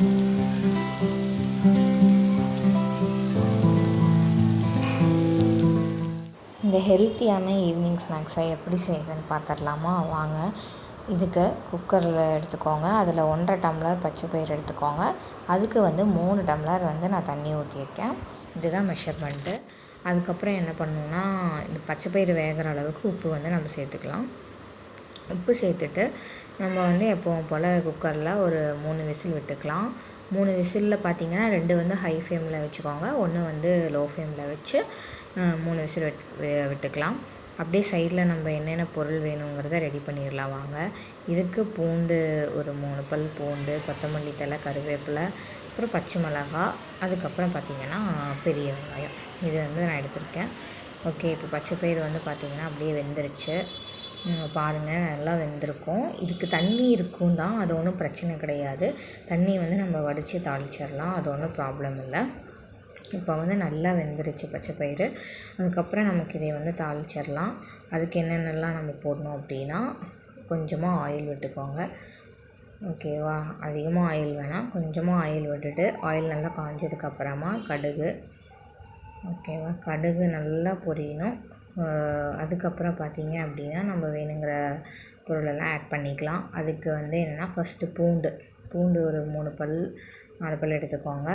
இந்த ஹெல்த்தியான ஈவினிங் ஸ்நாக்ஸை எப்படி செய்யுதுன்னு பார்த்துடலாமா? வாங்க. இதுக்கு குக்கரில் எடுத்துக்கோங்க. அதில் 1.5 டம்ளர் பச்சை பயிறு எடுத்துக்கோங்க. அதுக்கு 3 டம்ளர் நான் தண்ணி ஊற்றியிருக்கேன். இதுதான் மெஷர்மெண்ட்டு. அதுக்கப்புறம் என்ன பண்ணணுன்னா, இந்த பச்சை பயிறு வேகிற அளவுக்கு உப்பு நம்ம சேர்த்துக்கலாம். உப்பு சேர்த்துட்டு நம்ம எப்பவும் போல் குக்கரில் ஒரு 3 விசில் விட்டுக்கலாம். 3 விசிலில் பார்த்திங்கன்னா 2 ஹை ஃப்ளேமில் வச்சுக்கோங்க, 1 லோ ஃப்ளேமில் வச்சு 3 விசில் விட்டுக்கலாம். அப்படியே சைடில் நம்ம என்னென்ன பொருள் வேணுங்கிறத ரெடி பண்ணிடலாம் வாங்க. இதுக்கு பூண்டு ஒரு 3 பல் பூண்டு, கொத்தமல்லி தழை, கருவேப்பிலை, அப்புறம் பச்சை மிளகாய், அதுக்கப்புறம் பார்த்திங்கன்னா பெரிய வெங்காயம். இது நான் எடுத்திருக்கேன். ஓகே, இப்போ பச்சை பயிறு பார்த்திங்கன்னா அப்படியே வெந்துருச்சு. பாருங்கள், நல்லா வெந்திருக்கும். இதுக்கு தண்ணி இருக்கும் தான், அது ஒன்றும் பிரச்சனை கிடையாது. தண்ணி நம்ம வடித்து தாளிச்சிடலாம், அது ஒன்றும் ப்ராப்ளம் இல்லை. இப்போ நல்லா வெந்துருச்சு பச்சை பயிறு. அதுக்கப்புறம் நமக்கு இதை தாளிச்சிடலாம். அதுக்கு என்னென்னலாம் நம்ம போடணும் அப்படின்னா, கொஞ்சமாக ஆயில் விட்டுக்கோங்க. ஓகேவா? அதிகமாக ஆயில் வேணாம், கொஞ்சமாக ஆயில் விட்டுட்டு ஆயில் நல்லா காஞ்சதுக்கப்புறமா கடுகு. ஓகேவா? கடுகு நல்லா பொரியணும். அதுக்கப்புறம் பார்த்திங்க அப்படின்னா நம்ம வேணுங்கிற பொருளெல்லாம் ஆட் பண்ணிக்கலாம். அதுக்கு என்னென்னா, ஃபஸ்ட்டு பூண்டு ஒரு 3 பல் 4 பல் எடுத்துக்கோங்க.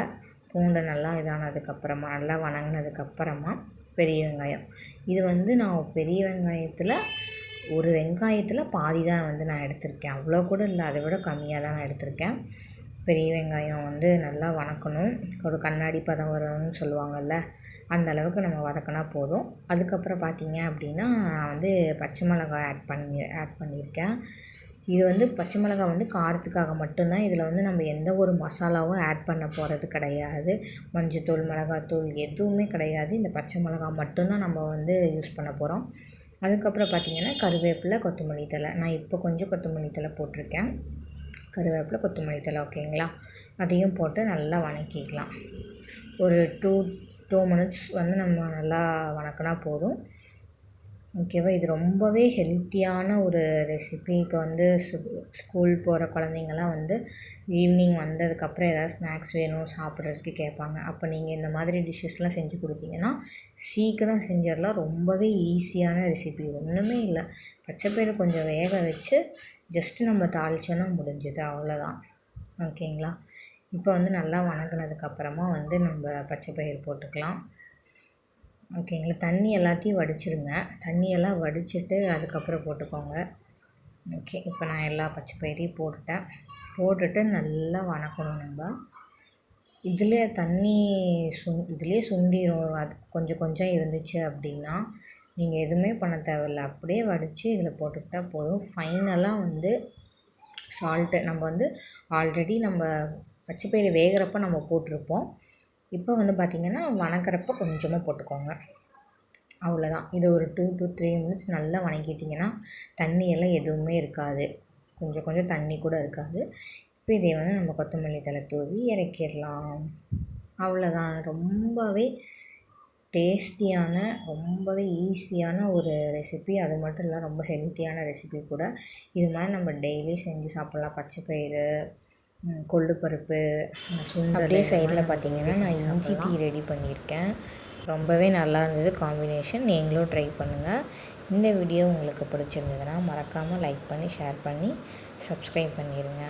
பூண்டை நல்லா இதானதுக்கப்புறமா, நல்லா வணங்கினதுக்கப்புறமா பெரிய வெங்காயம். இது நான் பெரிய வெங்காயத்தில் ஒரு வெங்காயத்தில் பாதி தான் நான் எடுத்திருக்கேன். அவ்வளோ கூட இல்லை, அதை விட கம்மியாக தான் நான் எடுத்திருக்கேன். பெரிய வெங்காயம் நல்லா வணக்கணும். ஒரு கண்ணாடி பதம் வரணும்னு சொல்லுவாங்கள்ல, அந்த அளவுக்கு நம்ம வதக்கினா போதும். அதுக்கப்புறம் பார்த்திங்க அப்படின்னா, நான் பச்சை மிளகாய் ஆட் பண்ணியிருக்கேன். இது பச்சை மிளகாய் காரத்துக்காக மட்டும்தான். இதில் நம்ம எந்த ஒரு மசாலாவும் ஆட் பண்ண போகிறது கிடையாது. மஞ்சத்தூள், மிளகாத்தூள் எதுவுமே கிடையாது. இந்த பச்சை மிளகாய் மட்டும்தான் நம்ம யூஸ் பண்ண போகிறோம். அதுக்கப்புறம் பார்த்திங்கன்னா கருவேப்பிலை, கொத்தமல்லி தழை. நான் இப்போ கொஞ்சம் கொத்தமல்லி தழை போட்டிருக்கேன். கருவேப்பிலை, கொத்தமல்லி தழை, ஓகேங்களா? அதையும் போட்டு நல்லா வணக்கிக்கலாம். ஒரு 2 மினிட்ஸ் நம்ம நல்லா வணக்கினா போதும். ஓகேவா? இது ரொம்பவே ஹெல்த்தியான ஒரு ரெசிபி. இப்போ ஸ்கூல் போகிற குழந்தைங்கள்லாம் ஈவினிங் வந்ததுக்கப்புறம் ஏதாவது ஸ்நாக்ஸ் வேணும் சாப்பிட்றதுக்கு கேட்பாங்க. அப்போ நீங்கள் இந்த மாதிரி டிஷ்ஷஸ்லாம் செஞ்சு கொடுத்தீங்கன்னா சீக்கிரம் செஞ்சிடலாம். ரொம்பவே ஈஸியான ரெசிபி, ஒன்றுமே இல்லை. பச்சைப்பயிறு கொஞ்சம் வேக வச்சு ஜஸ்ட்டு நம்ம தாளிச்சோன்னா முடிஞ்சுது, அவ்வளோதான். ஓகேங்களா? இப்போ நல்லா வணங்கினதுக்கப்புறமா நம்ம பச்சைப்பயிறு போட்டுக்கலாம். ஓகேங்களா? தண்ணி எல்லாத்தையும் வடிச்சிடுங்க. தண்ணியெல்லாம் வடிச்சிட்டு அதுக்கப்புறம் போட்டுக்கோங்க. ஓகே, இப்போ நான் எல்லா பச்சை பயிரையும் போட்டுட்டு நல்லா வணக்கணும். நம்ம இதிலே சுண்டிடும். அது கொஞ்சம் இருந்துச்சு அப்படின்னா நீங்கள் எதுவுமே பண்ண தேவையில்ல, அப்படியே வடித்து இதில் போட்டுக்கிட்டால் போதும். ஃபைனலாக சால்ட்டு நம்ம ஆல்ரெடி நம்ம பச்சைப்பயிறு வேகிறப்ப நம்ம போட்டிருப்போம். இப்போ பார்த்திங்கன்னா வணக்கிறப்ப கொஞ்சமாக போட்டுக்கோங்க, அவ்வளோதான். இது ஒரு 2 to 3 மினிட்ஸ் நல்லா வணக்கிட்டிங்கன்னா தண்ணியெல்லாம் எதுவுமே இருக்காது, கொஞ்சம் தண்ணி கூட இருக்காது. இப்போ இதை நம்ம கொத்தமல்லி தழை தூவி இறக்கிடலாம், அவ்வளோதான். ரொம்பவே டேஸ்டியான, ரொம்பவே ஈஸியான ஒரு ரெசிபி. அது மட்டும் இல்லை, ரொம்ப ஹெல்த்தியான ரெசிபி கூட. இது மாதிரி நம்ம டெய்லி செஞ்சு சாப்பிட்லாம். பச்சைப்பயிறு, கொள்ளுப்பருப்பு, சுண்டல். அப்படியே சைடில் பார்த்திங்கன்னா நான் இஞ்சி டீ ரெடி பண்ணியிருக்கேன். ரொம்பவே நல்லா இருந்தது காம்பினேஷன். நீங்களும் ட்ரை பண்ணுங்கள். இந்த வீடியோ உங்களுக்கு பிடிச்சிருந்ததுன்னா மறக்காமல் லைக் பண்ணி, ஷேர் பண்ணி, சப்ஸ்கிரைப் பண்ணிடுங்க.